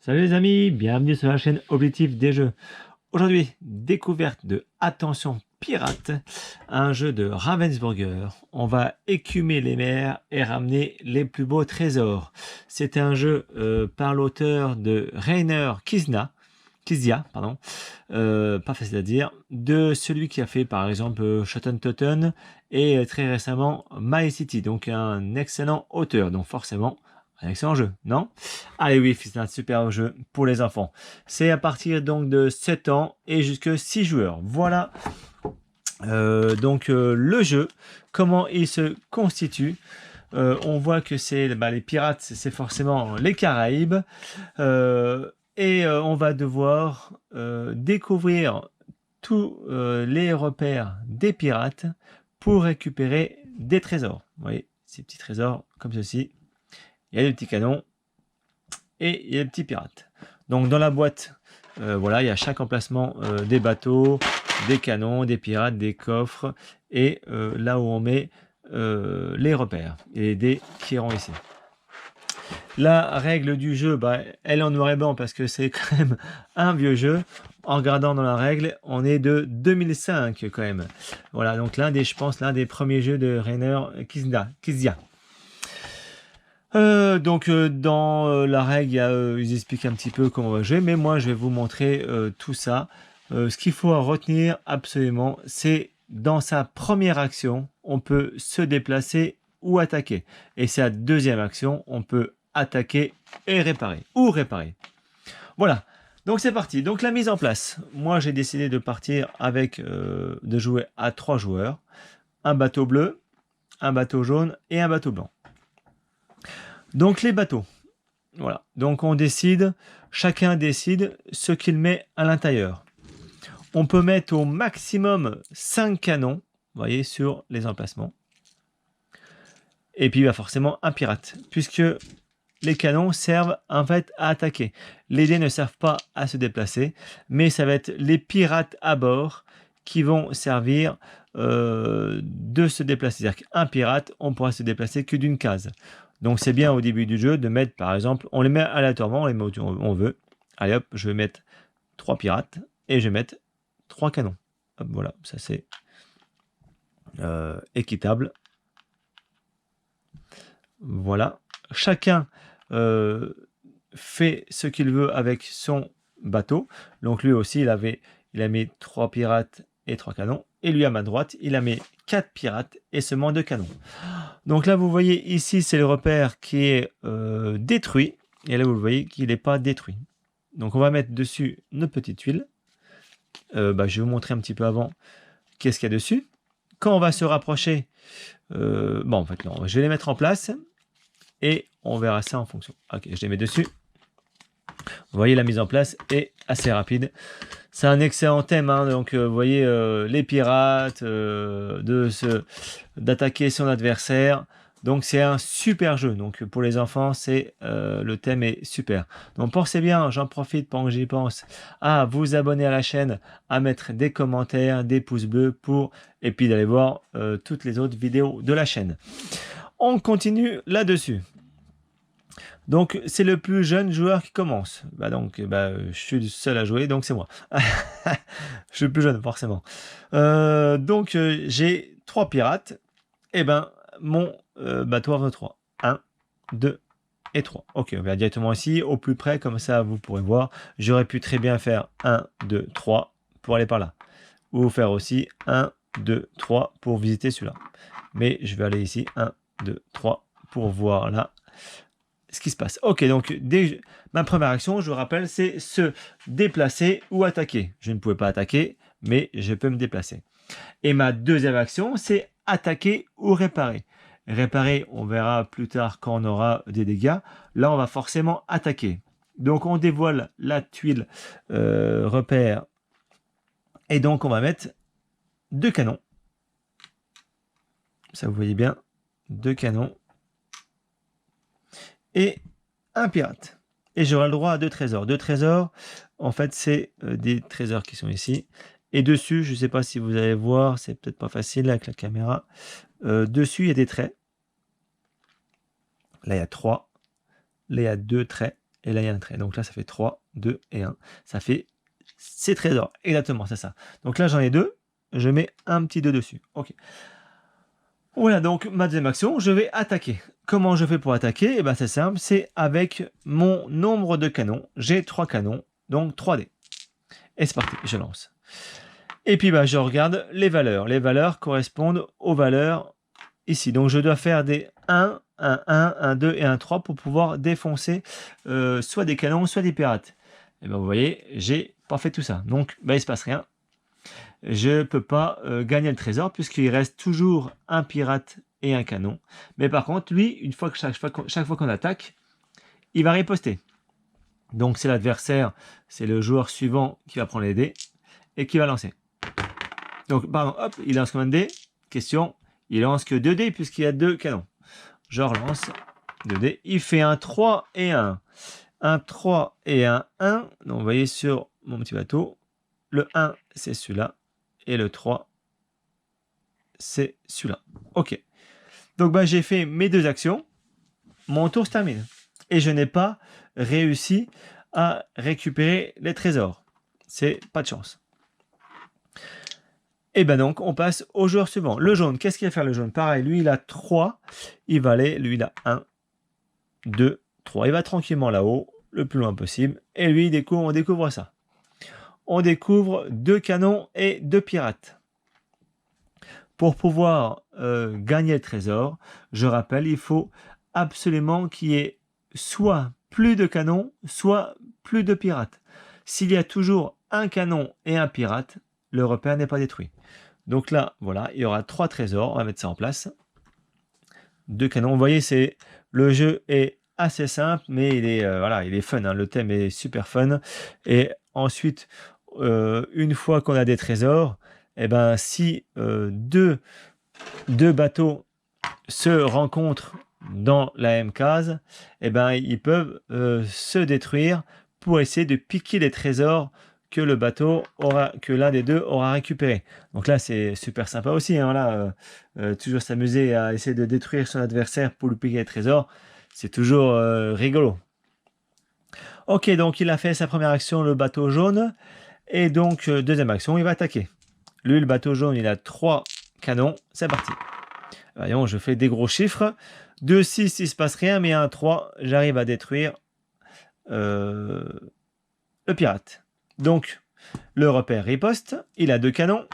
Salut les amis, bienvenue sur la chaîne Objectif des jeux. Aujourd'hui, découverte de Attention Pirate, un jeu de Ravensburger. On va écumer les mers et ramener les plus beaux trésors. C'est un jeu par l'auteur de Rainer Knizia, pardon, pas facile à dire, de celui qui a fait par exemple Shotten Totten et très récemment My City, donc un excellent auteur, donc forcément un excellent jeu, non? Allez oui, c'est un super jeu pour les enfants. C'est à partir donc de 7 ans et jusque 6 joueurs. Voilà le jeu, comment il se constitue. On voit que c'est les pirates, c'est forcément les Caraïbes. On va devoir découvrir tous les repères des pirates pour récupérer des trésors. Vous voyez, ces petits trésors comme ceci. Il y a des petits canons et il y a des petits pirates. Donc dans la boîte, voilà, il y a chaque emplacement des bateaux, des canons, des pirates, des coffres et là où on met les repères et les dés qui iront ici. La règle du jeu, elle est en noir et blanc parce que c'est quand même un vieux jeu. En regardant dans la règle, on est de 2005 quand même. Voilà, donc je pense l'un des premiers jeux de Rainer Knizia. Dans la règle, ils expliquent un petit peu comment on va jouer, mais moi je vais vous montrer tout ça. Ce qu'il faut retenir absolument, c'est dans sa première action, on peut se déplacer ou attaquer. Et sa deuxième action, on peut attaquer et réparer, ou réparer. Voilà, donc c'est parti. Donc la mise en place. Moi j'ai décidé de partir avec, de jouer à 3 joueurs. Un bateau bleu, un bateau jaune et un bateau blanc. Donc les bateaux, voilà. Donc chacun décide ce qu'il met à l'intérieur. On peut mettre au maximum 5 canons, vous voyez, sur les emplacements. Et puis forcément un pirate, puisque les canons servent en fait à attaquer. Les dés ne servent pas à se déplacer, mais ça va être les pirates à bord qui vont servir de se déplacer. C'est-à-dire qu'un pirate, on pourra se déplacer que d'une case. Donc c'est bien au début du jeu de mettre, par exemple, on les met aléatoirement, on les met où on veut. Allez hop, je vais mettre 3 pirates et je vais mettre 3 canons. Hop, voilà, ça c'est équitable. Voilà, chacun fait ce qu'il veut avec son bateau. Donc lui aussi, il a mis 3 pirates et 3 canons. Et lui à ma droite, il a mis 4 pirates et seulement 2 canons. Donc là, vous voyez ici, c'est le repère qui est détruit. Et là, vous le voyez qu'il n'est pas détruit. Donc on va mettre dessus nos petites tuiles. Je vais vous montrer un petit peu avant qu'est-ce qu'il y a dessus. Quand on va se rapprocher, en fait non, je vais les mettre en place. Et on verra ça en fonction. Ok, je les mets dessus. Vous voyez, la mise en place est assez rapide. C'est un excellent thème, hein, donc vous voyez les pirates, d'attaquer son adversaire. Donc c'est un super jeu. Donc pour les enfants, le thème est super. Donc pensez bien, j'en profite pendant que j'y pense, à vous abonner à la chaîne, à mettre des commentaires, des pouces bleus et puis d'aller voir toutes les autres vidéos de la chaîne. On continue là-dessus. Donc, c'est le plus jeune joueur qui commence. Je suis le seul à jouer, donc c'est moi. Je suis le plus jeune, forcément. J'ai 3 pirates. Et mon bateau en veut 3. 1, 2 et 3. Ok, on va directement ici, au plus près, comme ça, vous pourrez voir. J'aurais pu très bien faire 1, 2, 3 pour aller par là. Ou faire aussi 1, 2, 3 pour visiter celui-là. Mais je vais aller ici, 1, 2, 3 pour voir là ce qui se passe. Ok, donc ma première action, je vous rappelle, c'est se déplacer ou attaquer. Je ne pouvais pas attaquer, mais je peux me déplacer. Et ma deuxième action, c'est attaquer ou réparer. Réparer, on verra plus tard quand on aura des dégâts. Là, on va forcément attaquer. Donc, on dévoile la tuile repère. Et donc, on va mettre 2 canons. Ça, vous voyez bien, 2 canons. Et un pirate. Et j'aurai le droit à 2 trésors. 2 trésors, en fait, c'est des trésors qui sont ici. Et dessus, je ne sais pas si vous allez voir, c'est peut-être pas facile avec la caméra. Dessus, il y a des traits. Là, il y a 3. Là, il y a 2 traits. Et là, il y a un trait. Donc là, ça fait 3, 2 et 1. Ça fait 6 trésors. Exactement, c'est ça. Donc là, j'en ai 2. Je mets un petit 2 dessus. OK. Voilà, donc ma deuxième action, je vais attaquer. Comment je fais pour attaquer? Eh ben, c'est simple, c'est avec mon nombre de canons. J'ai 3 canons, donc 3 dés. Et c'est parti, je lance. Et puis, bah, je regarde les valeurs. Les valeurs correspondent aux valeurs ici. Donc, je dois faire des 1, 1, 2 et 1, 3 pour pouvoir défoncer soit des canons, soit des pirates. Et ben, vous voyez, j'ai pas fait tout ça. Donc, bah, il se passe rien. Je ne peux pas gagner le trésor puisqu'il reste toujours un pirate et un canon. Mais par contre, lui, une fois que chaque fois qu'on attaque, il va riposter. Donc, c'est l'adversaire, c'est le joueur suivant qui va prendre les dés et qui va lancer. Donc, pardon, hop, il lance combien de dés? Question, il lance que 2 dés puisqu'il y a 2 canons. Je relance 2 dés. Il fait un 3 et 1. Un 3 et un 1. Donc, vous voyez sur mon petit bateau, le 1, c'est celui-là. Et le 3, c'est celui-là. OK. Donc, bah, j'ai fait mes 2 actions. Mon tour se termine. Et je n'ai pas réussi à récupérer les trésors. C'est pas de chance. Et ben donc, on passe au joueur suivant. Le jaune, qu'est-ce qu'il va faire le jaune? Pareil, lui, il a 3. Il va aller, lui, il a 1, 2, 3. Il va tranquillement là-haut, le plus loin possible. Et lui, on découvre ça. On découvre 2 canons et 2 pirates. Pour pouvoir gagner le trésor, je rappelle, il faut absolument qu'il y ait soit plus de canons, soit plus de pirates. S'il y a toujours un canon et un pirate, le repère n'est pas détruit. Donc là, voilà, il y aura 3 trésors. On va mettre ça en place. 2 canons. Vous voyez, le jeu est assez simple, mais il est fun. Hein. Le thème est super fun. Et ensuite, une fois qu'on a des trésors, eh ben, si deux bateaux se rencontrent dans la même case, eh ben, ils peuvent se détruire pour essayer de piquer les trésors que l'un des deux aura récupéré. Donc là, c'est super sympa aussi. Hein, là, toujours s'amuser à essayer de détruire son adversaire pour lui piquer les trésors, c'est toujours rigolo. Ok, donc il a fait sa première action, le bateau jaune. Et donc, deuxième action, il va attaquer. Lui, le bateau jaune, il a 3 canons. C'est parti. Voyons, je fais des gros chiffres. 2, 6, il ne se passe rien, mais 1, 3, j'arrive à détruire le pirate. Donc, le repère riposte. Il a 2 canons.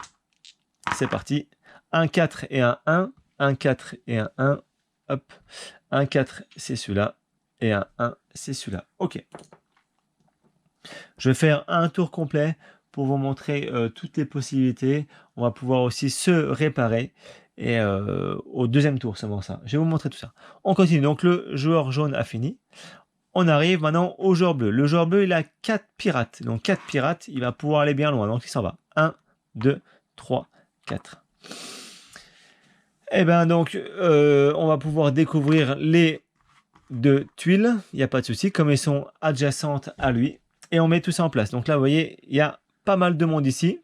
C'est parti. 1, 4 et un 1. 1, 4 et un 1. Hop. 1, 4, c'est celui-là. Et un 1, c'est celui-là. OK. Je vais faire un tour complet pour vous montrer toutes les possibilités. On va pouvoir aussi se réparer. Et au deuxième tour, seulement ça. Je vais vous montrer tout ça. On continue. Donc, le joueur jaune a fini. On arrive maintenant au joueur bleu. Le joueur bleu, il a 4 pirates. Donc, 4 pirates, il va pouvoir aller bien loin. Donc, il s'en va. 1, 2, 3, 4. Et bien, donc, on va pouvoir découvrir les 2 tuiles. Il n'y a pas de souci, comme elles sont adjacentes à lui. Et on met tout ça en place. Donc là, vous voyez, il y a pas mal de monde ici.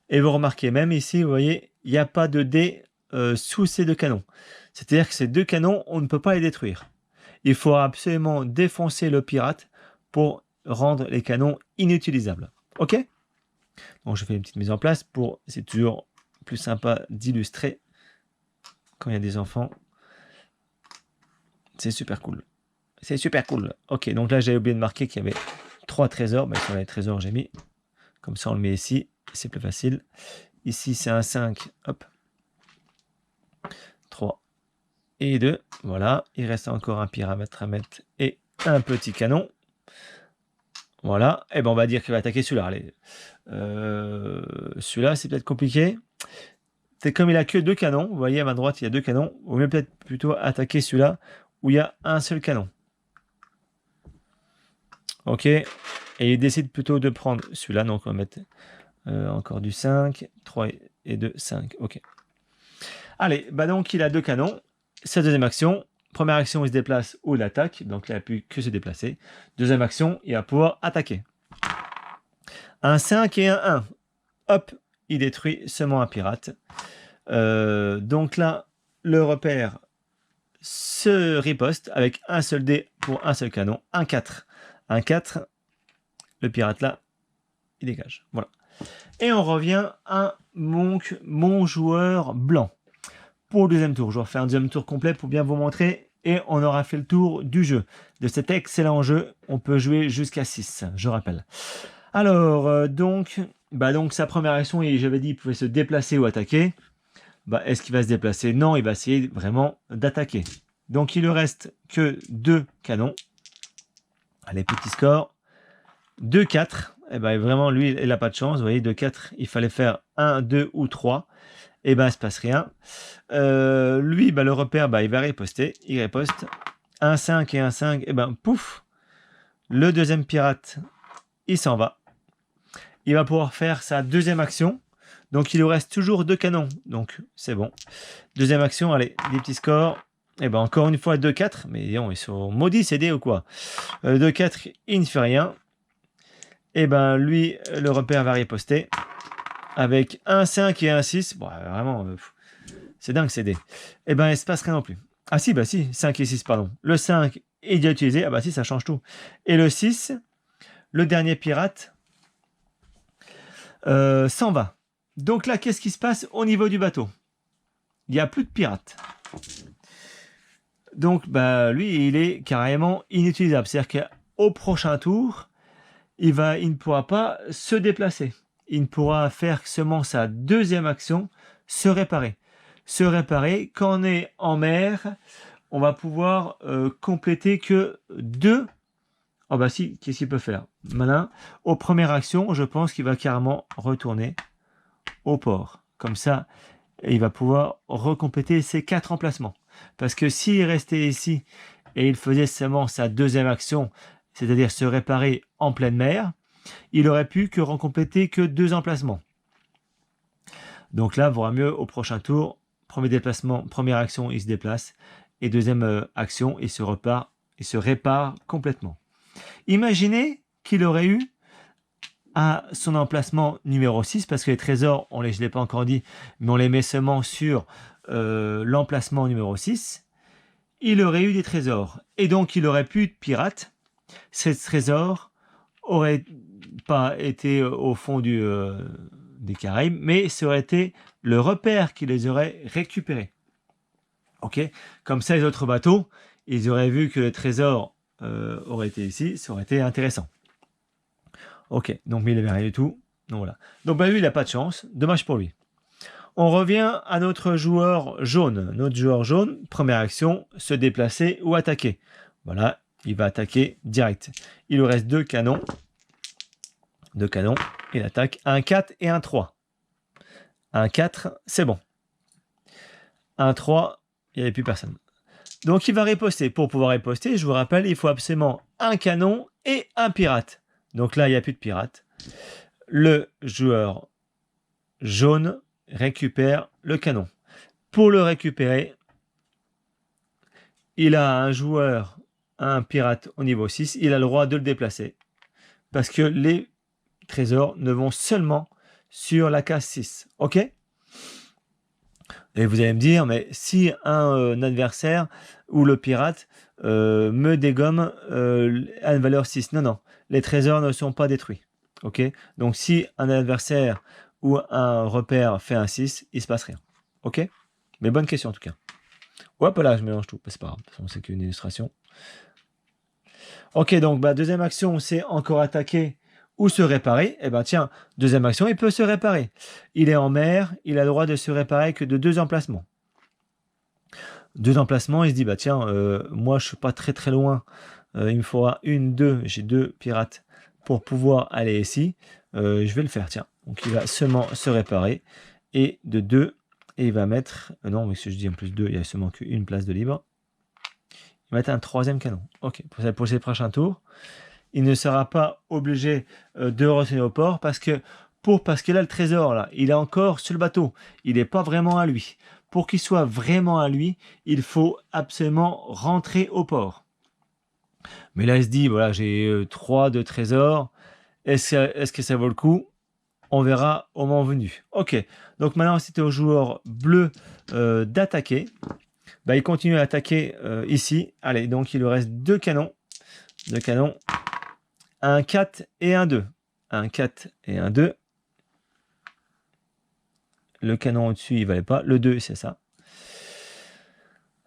Et vous remarquez même ici, vous voyez, il n'y a pas de dés sous ces 2 canons. C'est-à-dire que ces 2 canons, on ne peut pas les détruire. Il faut absolument défoncer le pirate pour rendre les canons inutilisables. OK? Donc je fais une petite mise en place pour... C'est toujours plus sympa d'illustrer quand il y a des enfants. C'est super cool. C'est super cool. OK, donc là, j'avais oublié de marquer qu'il y avait 3 trésors. Ben, sur les trésors, j'ai mis. Comme ça, on le met ici. C'est plus facile. Ici, c'est un 5. Hop. 3 et 2. Voilà. Il reste encore un pyramètre à mettre et un petit canon. Voilà. Et ben, on va dire qu'il va attaquer celui-là. Allez. Celui-là, c'est peut-être compliqué. C'est comme il a que 2 canons. Vous voyez, à ma droite, il y a 2 canons. Vaut mieux peut-être plutôt attaquer celui-là où il y a un seul canon. OK. Et il décide plutôt de prendre celui-là. Donc, on va mettre encore du 5. 3 et 2, 5. OK. Allez, bah donc, il a 2 canons. Sa deuxième action. Première action, il se déplace ou il attaque. Donc, là, il n'a plus que se déplacer. Deuxième action, il va pouvoir attaquer. Un 5 et un 1. Hop, il détruit seulement un pirate. Donc là, le repère, se riposte avec un seul dé pour un seul canon. Un 4. Un 4. Le pirate là, il dégage. Voilà. Et on revient à mon joueur blanc. Pour le deuxième tour, je vais refaire un deuxième tour complet pour bien vous montrer. Et on aura fait le tour du jeu. De cet excellent jeu, on peut jouer jusqu'à 6, je rappelle. Alors, donc sa première action, j'avais dit, il pouvait se déplacer ou attaquer. Est-ce qu'il va se déplacer? Non, il va essayer vraiment d'attaquer. Donc, il ne reste que 2 canons. Allez, petit score. 2-4. Vraiment, lui, il n'a pas de chance. Vous voyez, 2-4, il fallait faire 1, 2 ou 3. Il ne se passe rien. Lui, le repère, il va riposter. Il riposte. 1-5 et 1-5. Pouf. Le deuxième pirate, il s'en va. Il va pouvoir faire sa deuxième action. Donc, il lui reste toujours 2 canons. Donc, c'est bon. Deuxième action, allez, des petits scores. Encore une fois, 2-4. Mais ils sont maudits, ces dés ou quoi? 2-4, il ne fait rien. Lui, le repère va riposter. Avec 1-5 et 1-6. Vraiment, c'est dingue, ces dés. Il ne se passe rien non plus. Ah si, 5 et 6, pardon. Le 5 est déjà utilisé. Si, ça change tout. Et le 6, le dernier pirate, s'en va. Donc là, qu'est-ce qui se passe au niveau du bateau? Il n'y a plus de pirates. Donc, lui, il est carrément inutilisable. C'est-à-dire qu'au prochain tour, il ne pourra pas se déplacer. Il ne pourra faire seulement sa deuxième action, se réparer. Se réparer, quand on est en mer, on va pouvoir compléter que 2. Si, qu'est-ce qu'il peut faire? Malin. Aux premières actions, je pense qu'il va carrément retourner au port. Comme ça, il va pouvoir recompléter ses 4 emplacements. Parce que s'il restait ici et il faisait seulement sa deuxième action, c'est-à-dire se réparer en pleine mer, il aurait pu recompléter que 2 emplacements. Donc là, il vaudra mieux au prochain tour, premier déplacement, première action, il se déplace, et deuxième action, il se répare complètement. Imaginez qu'il aurait eu à son emplacement numéro 6, parce que les trésors, je ne l'ai pas encore dit, mais on les met seulement sur l'emplacement numéro 6, il aurait eu des trésors. Et donc, il aurait pu de pirates. Ces trésors n'auraient pas été au fond des Caraïbes, mais ça aurait été le repère qui les aurait récupérés. Ok. Comme ça, les autres bateaux, ils auraient vu que le trésor aurait été ici, ça aurait été intéressant. Ok, donc mais il n'avait rien du tout. Donc voilà. Donc lui, il n'a pas de chance. Dommage pour lui. On revient à notre joueur jaune. Notre joueur jaune, première action, se déplacer ou attaquer. Voilà, il va attaquer direct. Il lui reste 2 canons. 2 canons. Il attaque un 4 et un 3. Un 4, c'est bon. Un 3, il n'y avait plus personne. Donc il va riposter. Pour pouvoir riposter, je vous rappelle, il faut absolument un canon et un pirate. Donc là, il n'y a plus de pirates. Le joueur jaune récupère le canon. Pour le récupérer, il a un pirate au niveau 6. Il a le droit de le déplacer. Parce que les trésors ne vont seulement sur la case 6. Ok? Et vous allez me dire, mais si un adversaire ou le pirate me dégomme à une valeur 6. Non. Les trésors ne sont pas détruits. Ok? Donc si un adversaire ou un repère fait un 6, il ne se passe rien. Ok? Mais bonne question en tout cas. Hop là, je mélange tout. C'est pas grave, de toute façon, c'est qu'une illustration. Ok, donc deuxième action, c'est encore attaquer ou se réparer. Tiens, deuxième action, il peut se réparer. Il est en mer, il a le droit de se réparer que de 2 emplacements. 2 emplacements, il se dit, tiens, moi je suis pas très très loin. Il me faudra 1, 2, j'ai 2 pirates pour pouvoir aller ici. Je vais le faire, tiens. Donc il va seulement se réparer. Et de 2, et il va mettre... non, mais si je dis en plus 2, il y a seulement qu'une place de libre. Il va mettre un 3e canon. Ok, pour ces prochains tours, il ne sera pas obligé de retourner au port parce que là, le trésor, là, il est encore sur le bateau. Il n'est pas vraiment à lui. Pour qu'il soit vraiment à lui, il faut absolument rentrer au port. Mais là, il se dit, voilà, j'ai 3 de trésors. Est-ce que ça vaut le coup? On verra au moment venu. Ok, donc maintenant, c'était au joueur bleu d'attaquer bah, il continue à attaquer ici. Allez, donc il lui reste 2 canons. 2 canons. Un 4 et un 2. Un 4 et un 2. Le canon au-dessus, il ne valait pas. Le 2, c'est ça.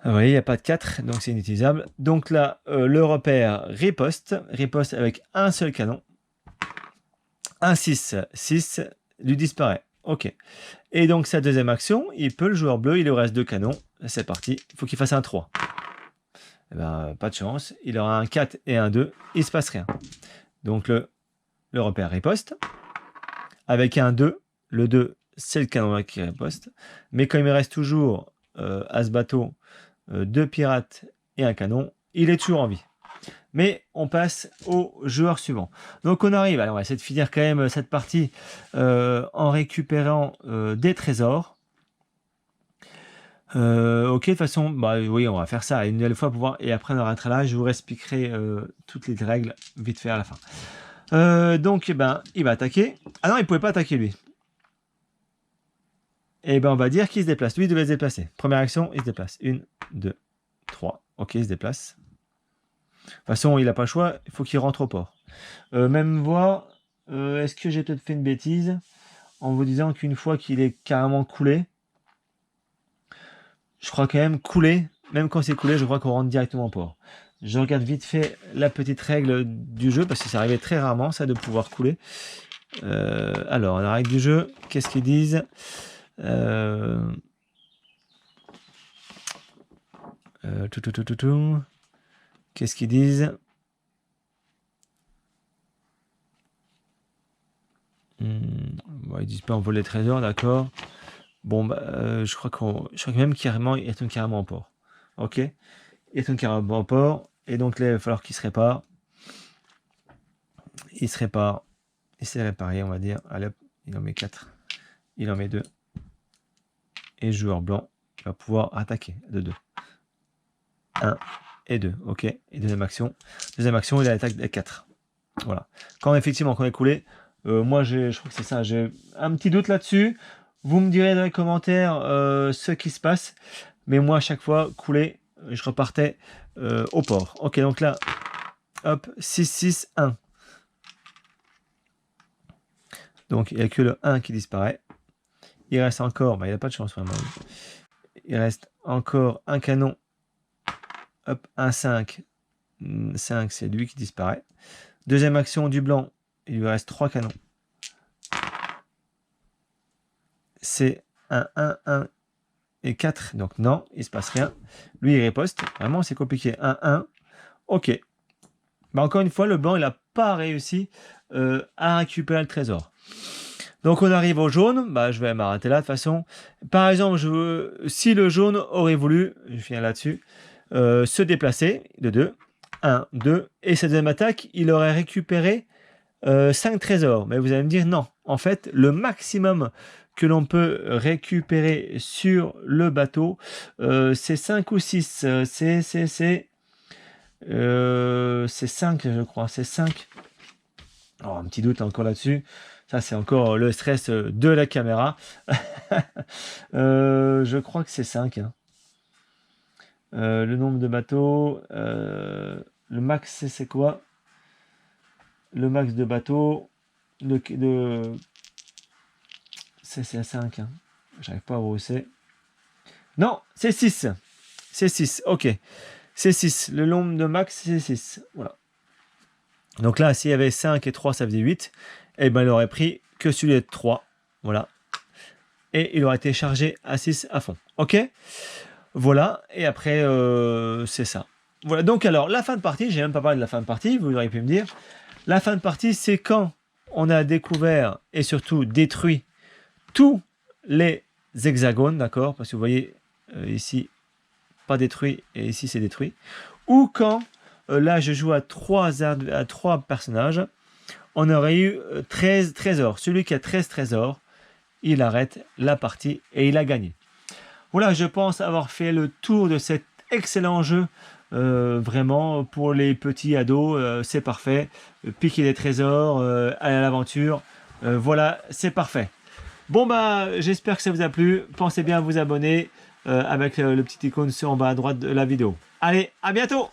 Vous voyez, il n'y a pas de 4, donc c'est inutilisable. Donc là, le repère riposte. Riposte avec un seul canon. Un 6. 6 lui disparaît. Ok. Et donc sa deuxième action, il peut, le joueur bleu, il lui reste 2 canons. C'est parti. Il faut qu'il fasse un 3. Eh ben, pas de chance. Il aura un 4 et un 2. Il ne se passe rien. Donc le repère riposte. Avec un 2. Le 2, c'est le canon qui riposte. Mais comme il me reste toujours à ce bateau 2 pirates et un canon, il est toujours en vie. Mais on passe au joueur suivant. Donc on arrive, alors on va essayer de finir quand même cette partie en récupérant des trésors. Ok, de toute façon, bah oui, on va faire ça une nouvelle fois pour voir. Et après on arrêtera là, je vous expliquerai toutes les règles vite fait à la fin. Donc ben, il va attaquer. Ah non, il ne pouvait pas attaquer lui. Et ben on va dire qu'il se déplace. Lui, il devait se déplacer. Première action, il se déplace. 1, 2, 3. Ok, il se déplace. De toute façon, il n'a pas le choix. Il faut qu'il rentre au port. Même voir, est-ce que j'ai peut-être fait une bêtise en vous disant qu'une fois qu'il est carrément coulé, je crois quand même coulé, même quand c'est coulé, je crois qu'on rentre directement au port. Je regarde vite fait la petite règle du jeu, parce que ça arrivait très rarement, ça, de pouvoir couler. Alors, la règle du jeu, qu'est-ce qu'ils disent Qu'est-ce qu'ils disent Ils disent pas on vole les trésors, d'accord. Bon, bah, je crois que même carrément, il retourne carrément en port. Ok. Il retourne carrément en port. Et donc là, il va falloir qu'il se répare. Il se répare. Il s'est réparé, on va dire. Allez hop, il en met 4. Il en met 2. Et le joueur blanc va pouvoir attaquer de 2. 1 et 2. Ok. Et deuxième action. Deuxième action, il attaque des 4. Voilà. Quand effectivement, quand on est coulé, moi, je crois que c'est ça. J'ai un petit doute là-dessus. Vous me direz dans les commentaires ce qui se passe. Mais moi, à chaque fois, coulé, je repartais au port. Ok, donc là, hop, 6, 6, 1. Donc, il n'y a que le 1 qui disparaît. Il reste encore, bah, il n'a pas de chance vraiment. Il reste encore un canon. Hop, un 5. 5, c'est lui qui disparaît. Deuxième action du blanc, il lui reste 3 canons. C'est un 1 et 4, donc non, il ne se passe rien. Lui, il riposte. Vraiment, c'est compliqué. 1. Ok. Bah, encore une fois, le blanc, il n'a pas réussi à récupérer le trésor. Donc, on arrive au jaune. Bah, je vais m'arrêter là, de toute façon. Par exemple, si le jaune aurait voulu, je finis là-dessus, se déplacer de 2. 1, 2. Et cette deuxième attaque, il aurait récupéré 5 trésors. Mais vous allez me dire, non. En fait, le maximum que l'on peut récupérer sur le bateau, c'est 5 ou 6. C'est 5, je crois. C'est 5. Oh, un petit doute encore là-dessus. Ça, c'est encore le stress de la caméra. Je crois que c'est 5. Hein. Le nombre de bateaux. Le max, c'est quoi? Le max de bateaux. C'est 5. Hein. J'arrive pas à voir où c'est. Non, c'est 6. C'est 6. Ok. C'est 6. Le nombre de max, c'est 6. Voilà. Donc là, s'il y avait 5 et 3, ça faisait 8. Et ben, il aurait pris que celui de 3. Voilà. Et il aurait été chargé à 6 à fond. Ok. Voilà. Et après, c'est ça. Voilà. Donc alors, la fin de partie, j'ai même pas parlé de la fin de partie. Vous auriez pu me dire. La fin de partie, c'est quand on a découvert et surtout détruit tous les hexagones, d'accord? Parce que vous voyez, ici, pas détruit, et ici, c'est détruit. Ou quand, là, je joue à 3 personnages, on aurait eu 13 trésors. Celui qui a 13 trésors, il arrête la partie et il a gagné. Voilà, je pense avoir fait le tour de cet excellent jeu. Vraiment, pour les petits ados, c'est parfait. Piquer des trésors, aller à l'aventure. Voilà, c'est parfait. Bon bah j'espère que ça vous a plu, pensez bien à vous abonner, avec le petit icône sur en bas à droite de la vidéo. Allez, à bientôt!